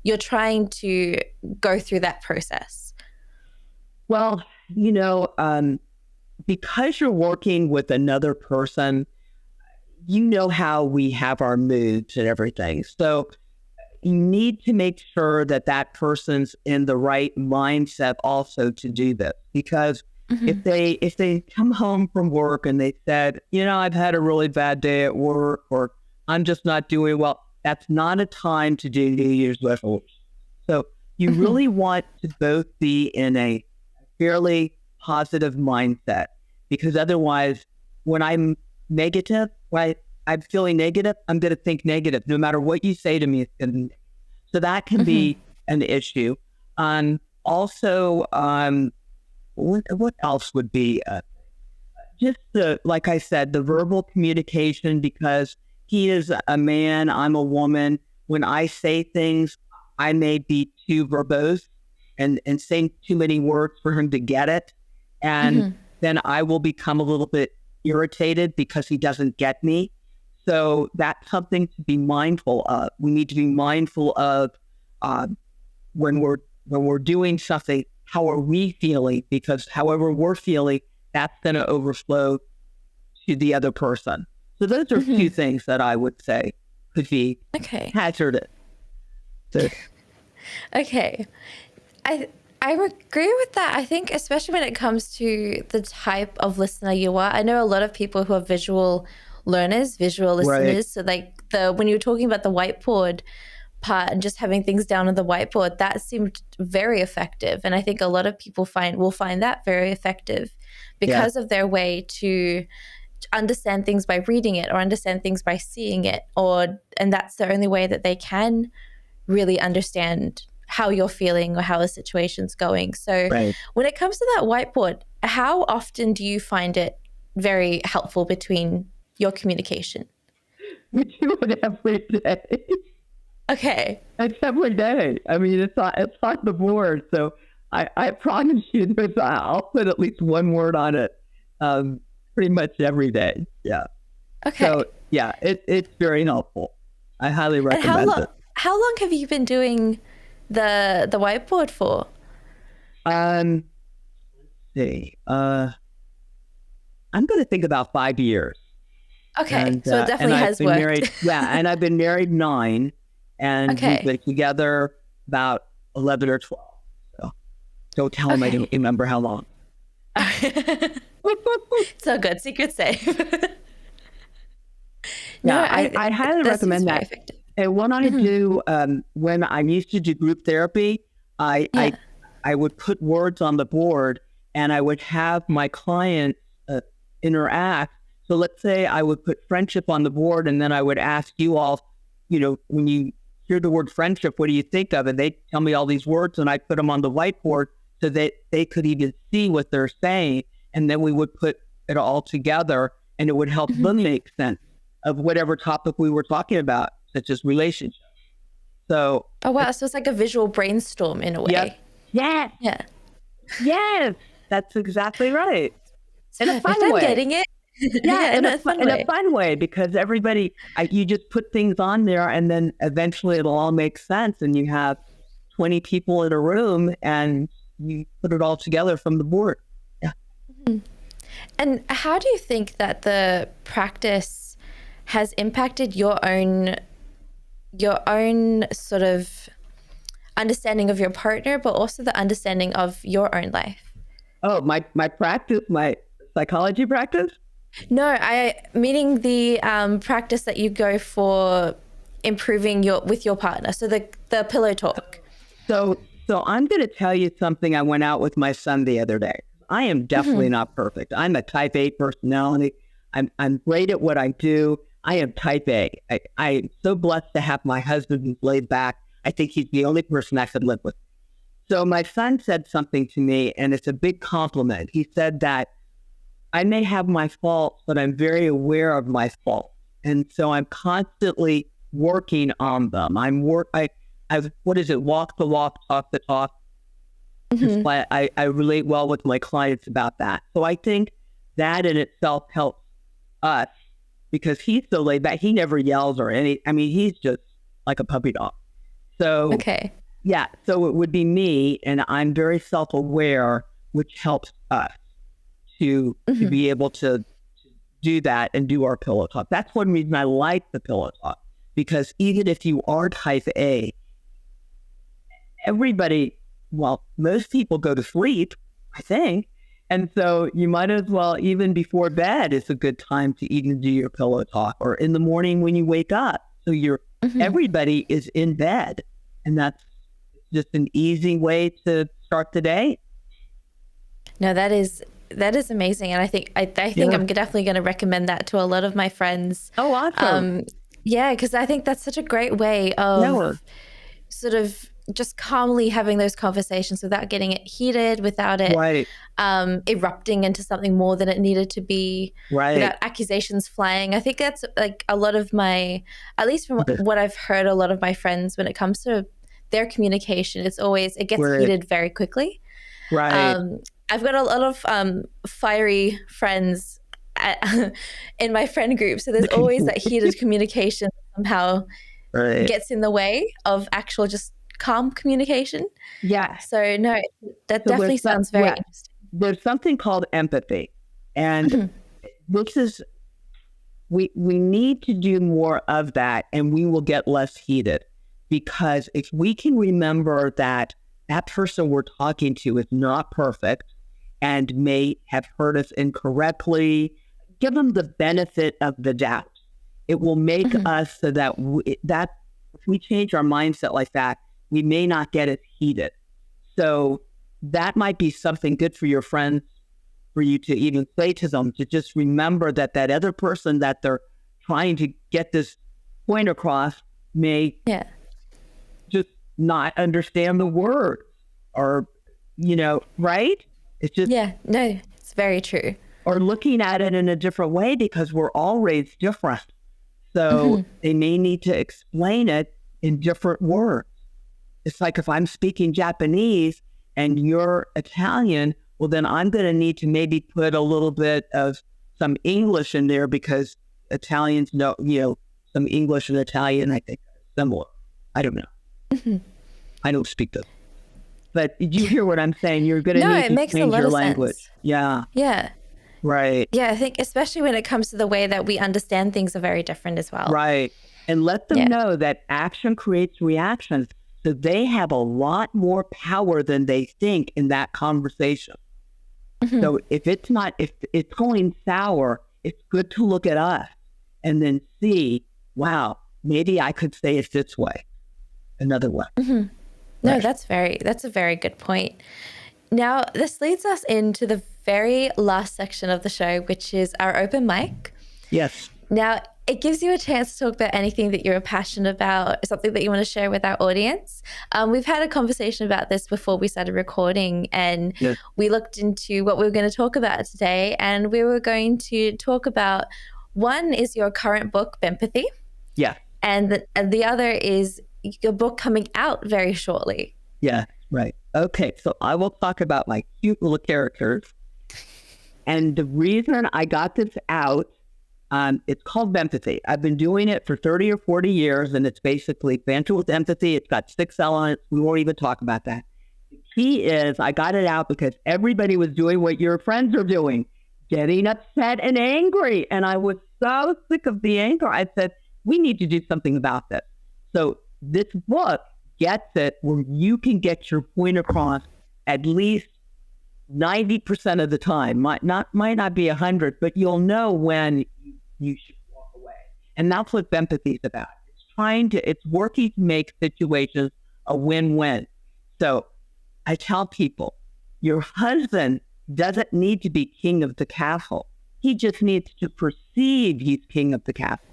you're trying to go through that process? Well, you know, because you're working with another person, you know how we have our moods and everything. So you need to make sure that that person's in the right mindset also to do this. Because if they come home from work and they said, I've had a really bad day at work, or I'm just not doing well, that's not a time to do New Year's resolutions. So you really want to both be in a fairly positive mindset, because otherwise, when I'm negative, when I'm feeling negative, I'm going to think negative. No matter what you say to me, it's going to be negative. So that can be an issue. Also, what else would be just like I said, the verbal communication, because he is a man, I'm a woman. When I say things, I may be too verbose and saying too many words for him to get it. And then I will become a little bit irritated because he doesn't get me. So that's something to be mindful of. We need to be mindful of when we're doing something, how are we feeling? Because however we're feeling, that's going to overflow to the other person. So those are two things that I would say could be hazardous. So, okay. I agree with that. I think especially when it comes to the type of listener you are, I know a lot of people who are visual learners, visual listeners. Right. So like when you were talking about the whiteboard part and just having things down on the whiteboard, that seemed very effective. And I think a lot of people will find that very effective because of their way to understand things by reading it or understand things by seeing it, and that's the only way that they can really understand how you're feeling or how the situation's going. So when it comes to that whiteboard, how often do you find it very helpful between your communication? We do it every day. Okay. It's every day. I mean, it's on the board. So I promise you I'll put at least one word on it pretty much every day. Yeah. Okay. So yeah, it's very helpful. I highly recommend it. How long have you been doing the whiteboard for? Let's see. I'm going to think about 5 years. Okay, and, so it definitely has worked. And I've been married 9, and we've been together about 11 or 12. So don't tell him I don't remember how long. So good, secret safe. I highly recommend that. Effective. And what I do when I used to do group therapy, I would put words on the board, and I would have my clients interact. So let's say I would put friendship on the board, and then I would ask you all, when you hear the word friendship, what do you think of? And they tell me all these words, and I put them on the whiteboard so that they could even see what they're saying. And then we would put it all together, and it would help them make sense of whatever topic we were talking about, such as relationships. So, oh wow, so it's like a visual brainstorm in a way. Yep. Yeah. Yeah. Yes, that's exactly right. In a fun way. I'm getting it. Yeah, in a fun way, because everybody, you just put things on there, and then eventually it'll all make sense, and you have 20 people in a room, and you put it all together from the board. Yeah. And how do you think that the practice has impacted your own sort of understanding of your partner, but also the understanding of your own life? Oh, my practice, my psychology practice? No, meaning the practice that you go for improving with your partner. So the pillow talk. So I'm going to tell you something. I went out with my son the other day. I am definitely not perfect. I'm a type A personality. I'm great at what I do. I am type A. I'm so blessed to have my husband who's laid back. I think he's the only person I could live with. So my son said something to me, and it's a big compliment. He said that I may have my faults, but I'm very aware of my faults. And so I'm constantly working on them. What is it? Walk the walk, talk the talk. I relate well with my clients about that. So I think that in itself helps us, because he's so laid back. He never yells or he's just like a puppy dog. So, yeah, so it would be me, and I'm very self-aware, which helps us to be able to do that and do our pillow talk. That's one reason I like the pillow talk, because even if you are type A, most people go to sleep, I think. And so you might as well, even before bed, it's a good time to even do your pillow talk, or in the morning when you wake up. So everybody is in bed, and that's just an easy way to start the day. No, that is amazing, and I think I'm definitely going to recommend that to a lot of my friends. Oh, awesome! Yeah, because I think that's such a great way of sort of just calmly having those conversations without getting it heated, without it erupting into something more than it needed to be, without accusations flying. I think that's like a lot of at least from what I've heard, a lot of my friends, when it comes to their communication, it gets heated very quickly. I've got a lot of fiery friends in my friend group, so there's always that heated communication somehow gets in the way of actual just calm communication. Yeah. So no, that definitely sounds very interesting. There's something called empathy, and which is we need to do more of that, and we will get less heated, because if we can remember that person we're talking to is not perfect and may have heard us incorrectly, give them the benefit of the doubt. It will make us so that if we change our mindset like that, we may not get as heated. So that might be something good for your friends, for you to even say to them, to just remember that other person that they're trying to get this point across may just not understand the word, or, right? It's just... Yeah, no, it's very true. Or looking at it in a different way, because we're all raised different. So they may need to explain it in different words. It's like if I'm speaking Japanese and you're Italian, well, then I'm going to need to maybe put a little bit of some English in there, because Italians know, some English and Italian, I think, are similar. I don't know. I don't speak them. But did you hear what I'm saying? You're going to need to change your language. Sense. Yeah. Yeah. Right. Yeah, I think especially when it comes to the way that we understand things are very different as well. Right. And let them know that action creates reactions. So they have a lot more power than they think in that conversation. So if it's going sour, it's good to look at us and then see, wow, maybe I could say it this way, another way. No, that's a very good point. Now, this leads us into the very last section of the show, which is our open mic. Yes. Now, it gives you a chance to talk about anything that you're passionate about, or something that you want to share with our audience. We've had a conversation about this before we started recording, and we looked into what we were going to talk about today, and we were going to talk about, one is your current book, Bempathy. Yeah. And the other is your book coming out very shortly. Yeah, right. Okay, so I will talk about my cute little characters. And the reason I got this out, it's called Bempathy. I've been doing it for 30 or 40 years, and it's basically banter with empathy. It's got 6 elements. We won't even talk about that. The key is I got it out because everybody was doing what your friends are doing, getting upset and angry. And I was so sick of the anger. I said, we need to do something about this. So this book gets it where you can get your point across at least 90% of the time. Might not be 100, but you'll know when you should walk away. And that's what Bempathy is about. It's working to make situations a win-win. So I tell people, your husband doesn't need to be king of the castle. He just needs to perceive he's king of the castle,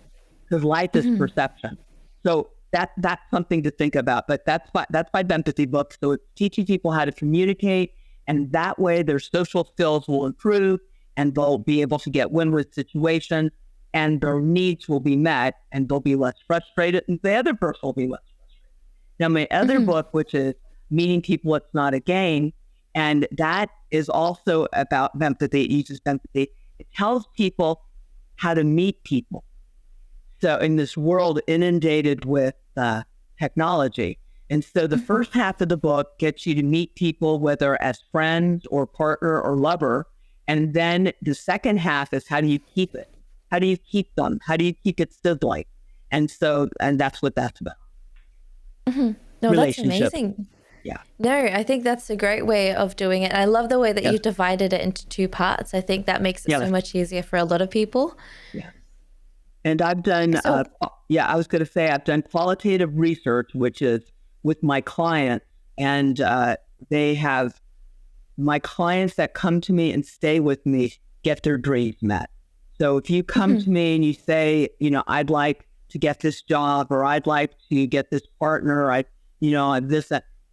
because life is perception. So that's something to think about. But that's my Bempathy book. So it's teaching people how to communicate, and that way their social skills will improve, and they'll be able to get win-win situations, and their needs will be met, and they'll be less frustrated, and the other person will be less frustrated. Now, my other book, which is Meeting People, It's Not a Game, and that is also about Bempathy. It uses Bempathy. It tells people how to meet people. So in this world inundated with technology. And so the first half of the book gets you to meet people, whether as friends or partner or lover. And then the second half is, how do you keep it? How do you keep them? How do you keep it sibling? And that's what that's about. No, that's amazing. Yeah. No, I think that's a great way of doing it. I love the way that you've divided it into 2 parts. I think that makes it so much easier for a lot of people. Yeah. And I've done, I was going to say I've done qualitative research, which is with my clients, and they have my clients that come to me and stay with me get their dreams met. So if you come to me and you say, I'd like to get this job, or I'd like to get this partner,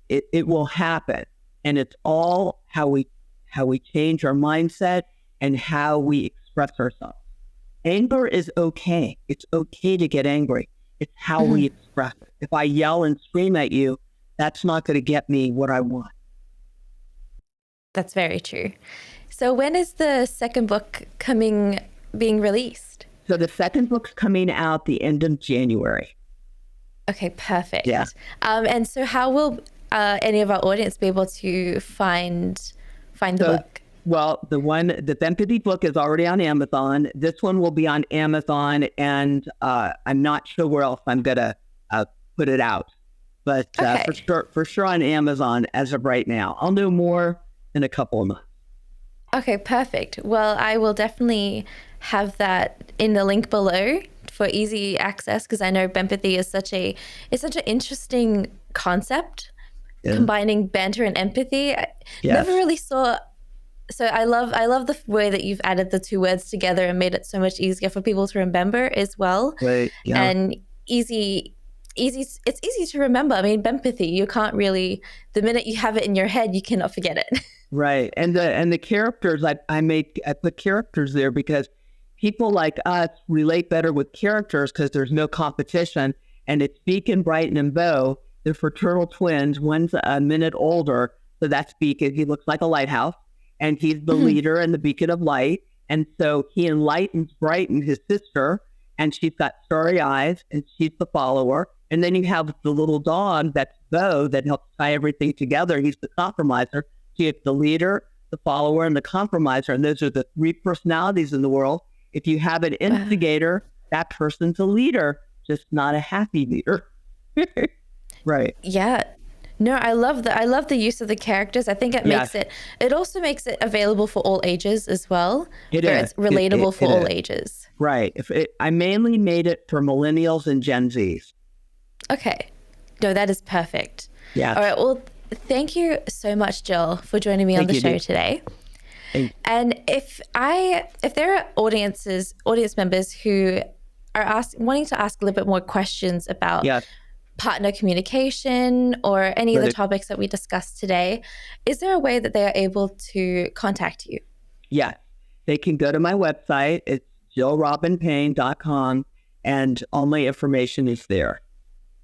it will happen. And it's all how we change our mindset and how we express ourselves. Anger is okay. It's okay to get angry. It's how we express it. If I yell and scream at you, that's not going to get me what I want. That's very true. So when is the second book being released? So the second book's coming out the end of January. Okay, perfect. Yeah. And so how will any of our audience be able to find the book? Well, the Bempathy book is already on Amazon. This one will be on Amazon, and I'm not sure where else I'm going to put it out. But for sure on Amazon as of right now. I'll know more in a couple of months. Okay, perfect. Well, I will definitely have that in the link below for easy access, because I know Bempathy is such an interesting concept, combining banter and empathy. I never really saw. So I love the way that you've added the 2 words together and made it so much easier for people to remember as well. Right. Yeah. And it's easy to remember. I mean, Bempathy, you can't really, the minute you have it in your head, you cannot forget it. Right. And the characters, I put characters there because people like us relate better with characters because there's no competition. And it's Beacon, Brighton, and Beau. They're fraternal twins. One's a minute older. So that's Beacon. He looks like a lighthouse. And he's the leader and the beacon of light. And so he enlightens Brighton, his sister, and she's got starry eyes, and she's the follower. And then you have the little dog that's Beau that helps tie everything together. He's the compromiser. So you have the leader, the follower, and the compromiser. And those are the 3 personalities in the world. If you have an instigator, that person's a leader, just not a happy leader. Right. Yeah. No, I love the use of the characters. I think it makes it also makes it available for all ages as well. It's relatable for all ages. Right. I mainly made it for millennials and Gen Zs. Okay. No, that is perfect. Yeah. All right. Well, thank you so much, Jill, for joining me on the show today. And if there are audience members who are wanting to ask a little bit more questions about partner communication or any of the topics that we discussed today, is there a way that they are able to contact you? Yeah, they can go to my website. It's jillrobinpayne.com, and all my information is there.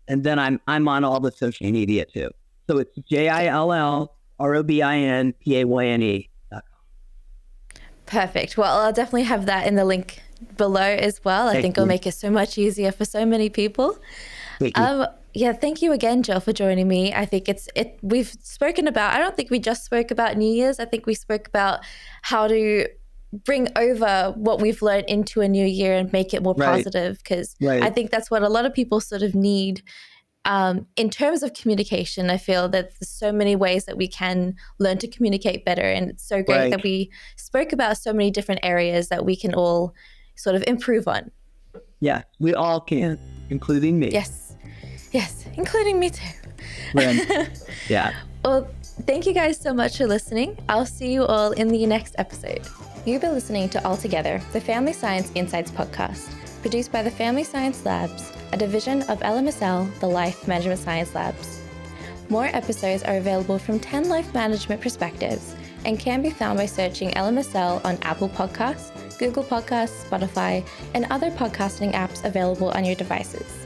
And then I'm on all the social media too. So it's JILLROBINPAYNE.com. Perfect. Well, I'll definitely have that in the link below as well. I think it'll make it so much easier for so many people. Thank you again, Jill, for joining me. I think we've spoken about, I don't think we just spoke about New Year's. I think we spoke about how to bring over what we've learned into a new year and make it more positive, because I think that's what a lot of people sort of need. In terms of communication, I feel that there's so many ways that we can learn to communicate better. And it's so great that we spoke about so many different areas that we can all sort of improve on. Yeah, we all can, including me. Yes, including me too. Yeah. Well, thank you guys so much for listening. I'll see you all in the next episode. You've been listening to All Together, the Family Science Insights podcast, produced by the Family Science Labs, a division of LMSL, the Life Management Science Labs. More episodes are available from 10 life management perspectives and can be found by searching LMSL on Apple Podcasts, Google Podcasts, Spotify, and other podcasting apps available on your devices.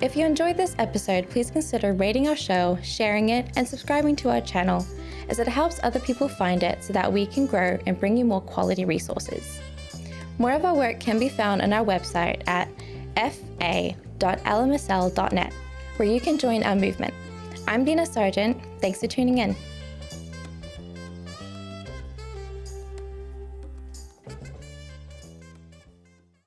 If you enjoyed this episode, please consider rating our show, sharing it, and subscribing to our channel, as it helps other people find it so that we can grow and bring you more quality resources. More of our work can be found on our website at fa.lmsl.net, where you can join our movement. I'm Dina Sargent. Thanks for tuning in.